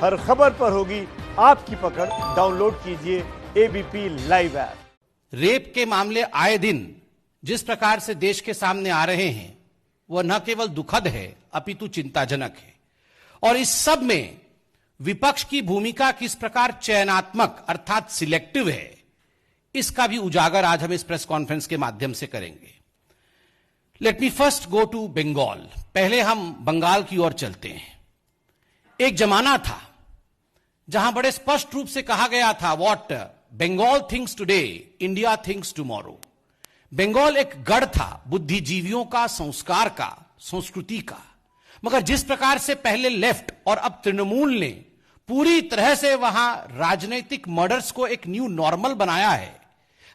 हर खबर पर होगी आपकी पकड़। डाउनलोड कीजिए एबीपी लाइव ऐप। रेप के मामले आए दिन जिस प्रकार से देश के सामने आ रहे हैं वह न केवल दुखद है अपितु चिंताजनक है। और इस सब में विपक्ष की भूमिका किस प्रकार चयनात्मक अर्थात सिलेक्टिव है, इसका भी उजागर आज हम इस प्रेस कॉन्फ्रेंस के माध्यम से करेंगे। Let me first go to Bengal. पहले हम बंगाल की ओर चलते हैं। एक जमाना था जहां बड़े स्पष्ट रूप से कहा गया था, what Bengal thinks today India thinks tomorrow. Bengal एक गढ़ था बुद्धिजीवियों का, संस्कार का, संस्कृति का। मगर जिस प्रकार से पहले लेफ्ट और अब तृणमूल ने पूरी तरह से वहां राजनीतिक मर्डर्स को एक न्यू नॉर्मल बनाया है,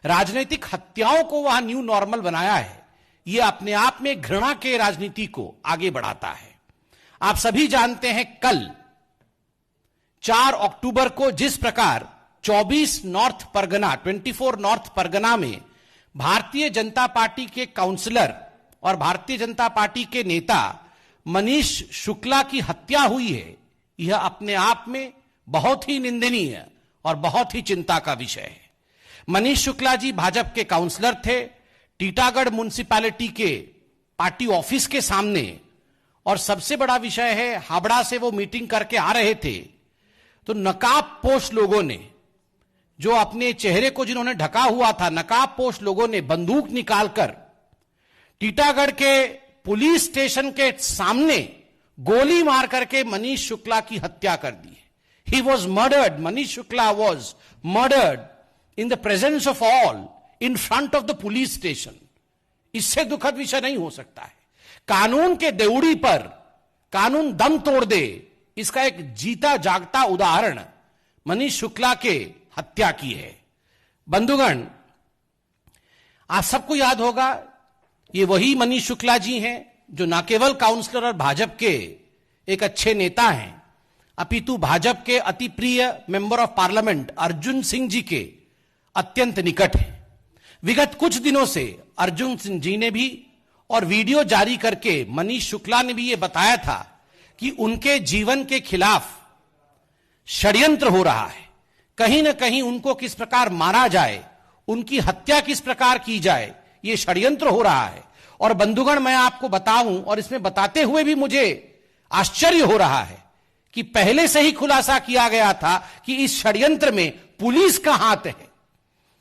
राजनीतिक हत्याओं को वहां न्यू नॉर्मल बनाया है, यह अपने आप में घृणा के राजनीति को आगे बढ़ाता है। आप सभी जानते हैं कल 4 अक्टूबर को जिस प्रकार 24 नॉर्थ परगना में भारतीय जनता पार्टी के काउंसलर और भारतीय जनता पार्टी के नेता मनीष शुक्ला की हत्या हुई है, यह अपने आप में बहुत ही निंदनीय और बहुत ही चिंता का विषय है। मनीष शुक्ला जी भाजपा के काउंसलर थे। टीटागढ़ म्युनिसिपैलिटी के पार्टी ऑफिस के सामने, और सबसे बड़ा विषय है हावड़ा से वो मीटिंग करके आ रहे थे तो नकाबपोश लोगों ने, जो अपने चेहरे को जिन्होंने ढका हुआ था, नकाबपोश लोगों ने बंदूक निकालकर टीटागढ़ के पुलिस स्टेशन के सामने गोली मार करके मनीष शुक्ला की हत्या कर दी। He was murdered, Manish Shukla was murdered in the presence of all, in front of the police station. इससे दुखद विषय नहीं हो सकता है। कानून के देउड़ी पर कानून दम तोड़ दे, इसका एक जीता जागता उदाहरण मनीष शुक्ला के हत्या की है। बंधुगण, आप सबको याद होगा ये वही मनीष शुक्ला जी हैं जो न केवल काउंसलर और भाजपा के एक अच्छे नेता हैं, अपितु भाजपा के अति प्रिय member of parliament Arjun Singh ji के अत्यंत निकट हैं। विगत कुछ दिनों से अर्जुन सिंह जी ने भी और वीडियो जारी करके मनीष शुक्ला ने भी यह बताया था कि उनके जीवन के खिलाफ षड्यंत्र हो रहा है। कहीं ना कहीं उनको किस प्रकार मारा जाए, उनकी हत्या किस प्रकार की जाए, यह षड्यंत्र हो रहा है। और बंधुगण, मैं आपको बताऊं, और इसमें बताते हुए भी मुझे आश्चर्य हो रहा है कि पहले से ही खुलासा किया गया था कि इस षड्यंत्र में पुलिस का हाथ है।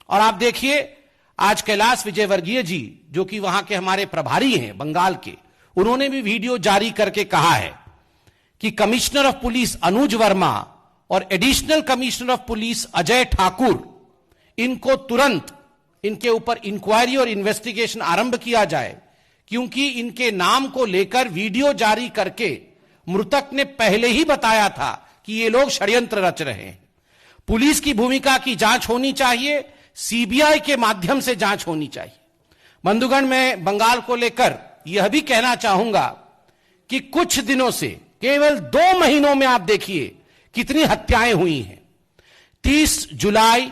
और आप देखिए, आज कैलाश विजयवर्गीय जी, जो कि वहां के हमारे प्रभारी हैं बंगाल के, उन्होंने भी वीडियो जारी करके कहा है कि कमिश्नर ऑफ पुलिस अनुज वर्मा और additional commissioner of police Ajay Thakur, इनको तुरंत इनके ऊपर इंक्वायरी और इन्वेस्टिगेशन आरंभ किया जाए, क्योंकि इनके नाम को लेकर वीडियो जारी करके मृतक ने पहले ही बताया था कि ये लोग षड्यंत्र रच रहे हैं। पुलिस की भूमिका की जांच होनी चाहिए, सीबीआई के माध्यम से जांच होनी चाहिए। बंधुगण, मैं बंगाल को लेकर यह भी कहना चाहूंगा कि कुछ दिनों से, केवल 2 महीनों में आप देखिए कितनी हत्याएं हुई हैं। 30 जुलाई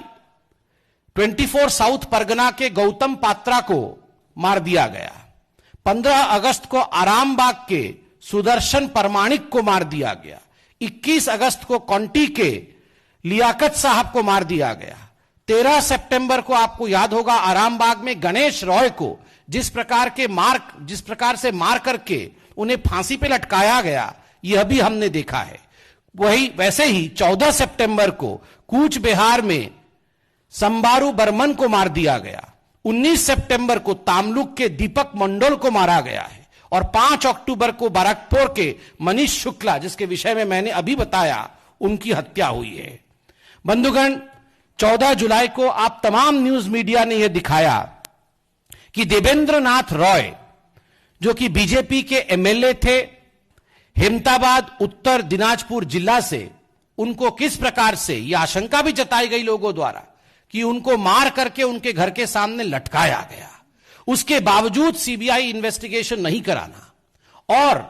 24 साउथ परगना के गौतम पात्रा को मार दिया गया। 15 अगस्त को आरामबाग के सुदर्शन परमाणिक को मार दिया गया। 21 अगस्त को कौंटी के लियाकत साहब को मार दिया गया। 13 सितंबर को आपको याद होगा आरामबाग में गणेश रॉय को जिस प्रकार से मार करके उन्हें फांसी पे लटकाया गया, यह भी हमने देखा है। वैसे ही 14 सितंबर को कूच बिहार में संबारू बर्मन को मार दिया गया। 19 सितंबर को तामलुक के दीपक मंडल को मारा गया है। और 5 अक्टूबर को बारकपुर के मनीष शुक्ला, जिसके विषय में मैंने अभी बताया, उनकी हत्या हुई है। बंधुगण, 14 जुलाई को आप तमाम न्यूज मीडिया ने यह दिखाया कि देवेंद्र नाथ रॉय, जो कि बीजेपी के एमएलए थे, हेमताबाद उत्तर दिनाजपुर जिला से, उनको किस प्रकार से यह आशंका भी जताई गई लोगों द्वारा कि उनको मार करके उनके घर के सामने लटकाया गया। उसके बावजूद सीबीआई इन्वेस्टिगेशन नहीं कराना और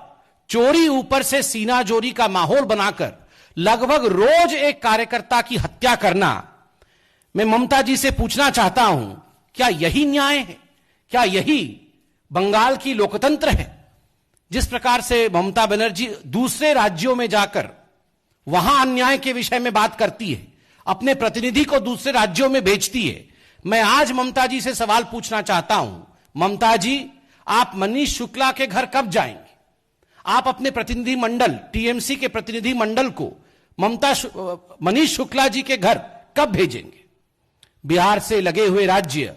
चोरी ऊपर से सीना जोरी का माहौल बनाकर लगभग रोज एक कार्यकर्ता की हत्या करना। मैं ममता जी से पूछना चाहता हूं, क्या यही न्याय है? क्या यही बंगाल की लोकतंत्र है? जिस प्रकार से ममता बनर्जी दूसरे राज्यों में जाकर वहां अन्याय के विषय में बात करती है, अपने प्रतिनिधि को दूसरे राज्यों में भेजती है। मैं आज ममता जी से सवाल पूछना चाहता हूं, ममता जी, आप मनीष शुक्ला के घर कब जाएंगे? आप अपने प्रतिनिधि मंडल, टीएमसी के प्रतिनिधि मंडल को मनीष शुक्ला जी के घर कब भेजेंगे? बिहार से लगे हुए राज्य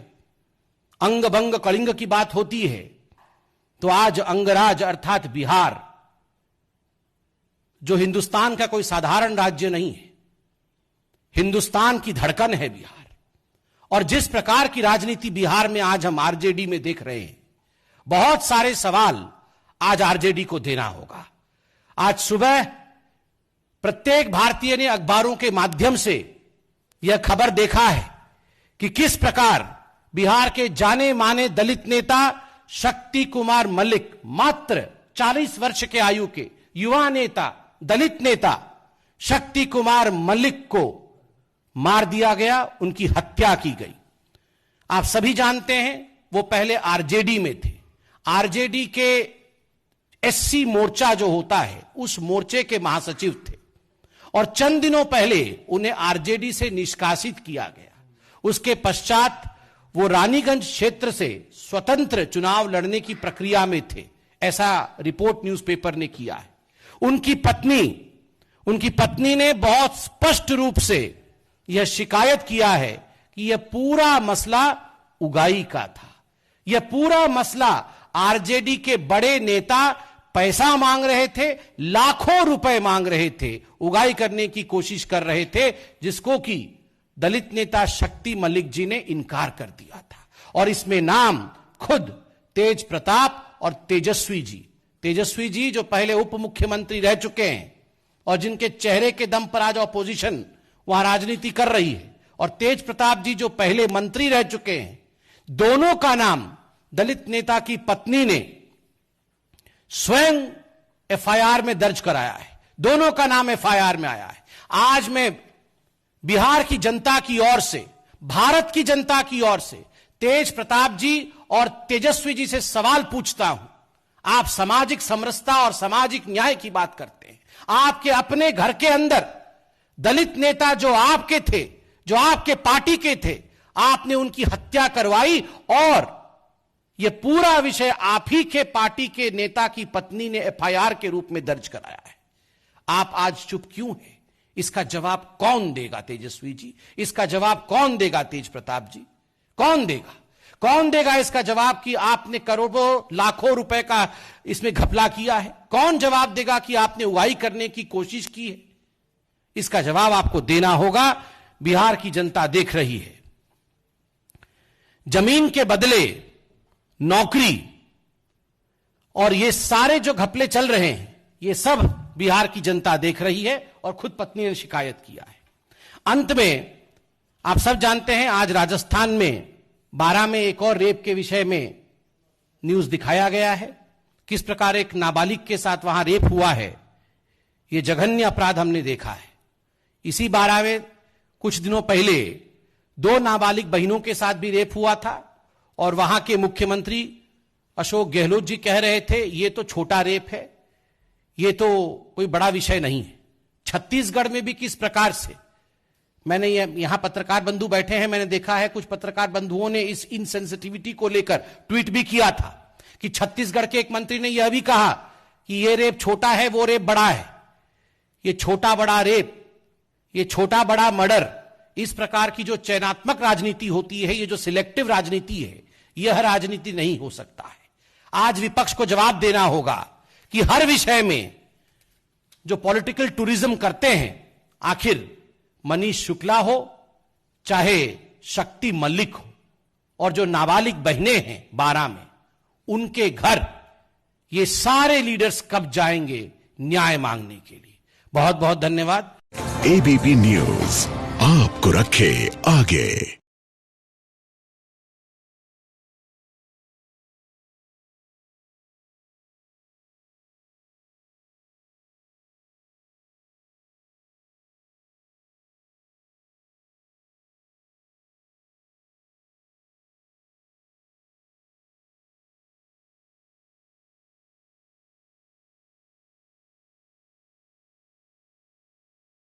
अंग भंग कलिंग की बात होती है, तो आज अंगराज अर्थात बिहार, जो हिंदुस्तान का कोई साधारण राज्य नहीं है, हिंदुस्तान की धड़कन है बिहार। और जिस प्रकार की राजनीति बिहार में आज हम आरजेडी में देख रहे हैं, बहुत सारे सवाल आज आरजेडी को देना होगा। आज सुबह प्रत्येक भारतीय ने अखबारों के माध्यम से यह खबर देखा है कि किस प्रकार बिहार के जाने माने दलित नेता शक्ति कुमार मल्लिक, मात्र 40 वर्ष के आयु के युवा नेता, दलित नेता शक्ति कुमार मल्लिक को मार दिया गया, उनकी हत्या की गई। आप सभी जानते हैं वो पहले आरजेडी में थे। आरजेडी के एससी मोर्चा जो होता है, उस मोर्चे के महासचिव थे और चंद दिनों पहले उन्हें आरजेडी से निष्कासित किया गया। उसके पश्चात वो रानीगंज क्षेत्र से स्वतंत्र चुनाव लड़ने की प्रक्रिया में थे, ऐसा रिपोर्ट न्यूज़पेपर ने किया है। उनकी पत्नी ने बहुत स्पष्ट रूप से यह शिकायत किया है कि यह पूरा मसला उगाई का था। यह पूरा मसला आरजेडी के बड़े नेता पैसा मांग रहे थे, लाखों रुपए मांग रहे थे, उगाई करने की कोशिश कर रहे थे, जिसको कि दलित नेता शक्ति मल्लिक जी ने इनकार कर दिया था। और इसमें नाम खुद तेज प्रताप और तेजस्वी जी जो पहले उप मुख्यमंत्री रह चुके हैं और जिनके चेहरे के दम पर आज ऑपोजिशन वहां राजनीति कर रही है, और तेज प्रताप जी जो पहले मंत्री रह चुके हैं, दोनों का नाम दलित नेता की पत्नी ने स्वयं एफआईआर में दर्ज कराया है। दोनों का नाम एफआईआर में आया है। आज मैं बिहार की जनता की ओर से, भारत की जनता की ओर से तेज प्रताप जी और तेजस्वी जी से सवाल पूछता हूं। आप सामाजिक समरसता और सामाजिक न्याय की बात करते हैं, आपके अपने घर के अंदर दलित नेता जो आपके थे, जो आपके पार्टी के थे, आपने उनकी हत्या करवाई और यह पूरा विषय आप ही के पार्टी के नेता की पत्नी ने एफआईआर के रूप में दर्ज कराया है। आप आज चुप क्यों हैं? इसका जवाब कौन देगा तेजस्वी जी? इसका जवाब कौन देगा तेज प्रताप जी? कौन देगा इसका जवाब कि आपने करोड़ों लाखों रुपए का इसमें घपला किया है? कौन जवाब देगा कि आपने उगाई करने की कोशिश की है? इसका जवाब आपको देना होगा। बिहार की जनता देख रही है। जमीन के बदले नौकरी और ये सारे जो घपले चल रहे हैं, ये सब बिहार की जनता देख रही है और खुद पत्नी ने शिकायत किया है। अंत में आप सब जानते हैं, आज राजस्थान में 12 में एक और रेप के विषय में न्यूज दिखाया गया है। किस प्रकार एक नाबालिग के साथ वहां रेप हुआ है, यह जघन्य अपराध हमने देखा है। इसी 12 में कुछ दिनों पहले 2 नाबालिग बहनों के साथ भी रेप हुआ था और वहां के मुख्यमंत्री अशोक गहलोत जी कह रहे थे ये तो छोटा रेप है, ये तो कोई बड़ा विषय नहीं है। छत्तीसगढ़ में भी किस प्रकार से, मैंने यहां पत्रकार बंधु बैठे हैं, मैंने देखा है कुछ पत्रकार बंधुओं ने इस इनसेंसिटिविटी को लेकर ट्वीट भी किया था कि छत्तीसगढ़ के एक मंत्री ने यह भी कहा कि यह रेप छोटा है, वो रेप बड़ा है। ये छोटा बड़ा रेप, ये छोटा बड़ा मर्डर, इस प्रकार की जो चयनात्मक राजनीति होती है, ये जो सिलेक्टिव राजनीति है, यह राजनीति नहीं हो सकता है। आज विपक्ष को जवाब देना होगा कि हर विषय में जो पॉलिटिकल टूरिज्म करते हैं, आखिर मनीष शुक्ला हो चाहे शक्ति मल्लिक हो और जो नाबालिग बहनें हैं 12 में, उनके घर ये सारे लीडर्स कब जाएंगे न्याय मांगने के लिए। बहुत बहुत धन्यवाद। एबीपी न्यूज आपको रखे आगे।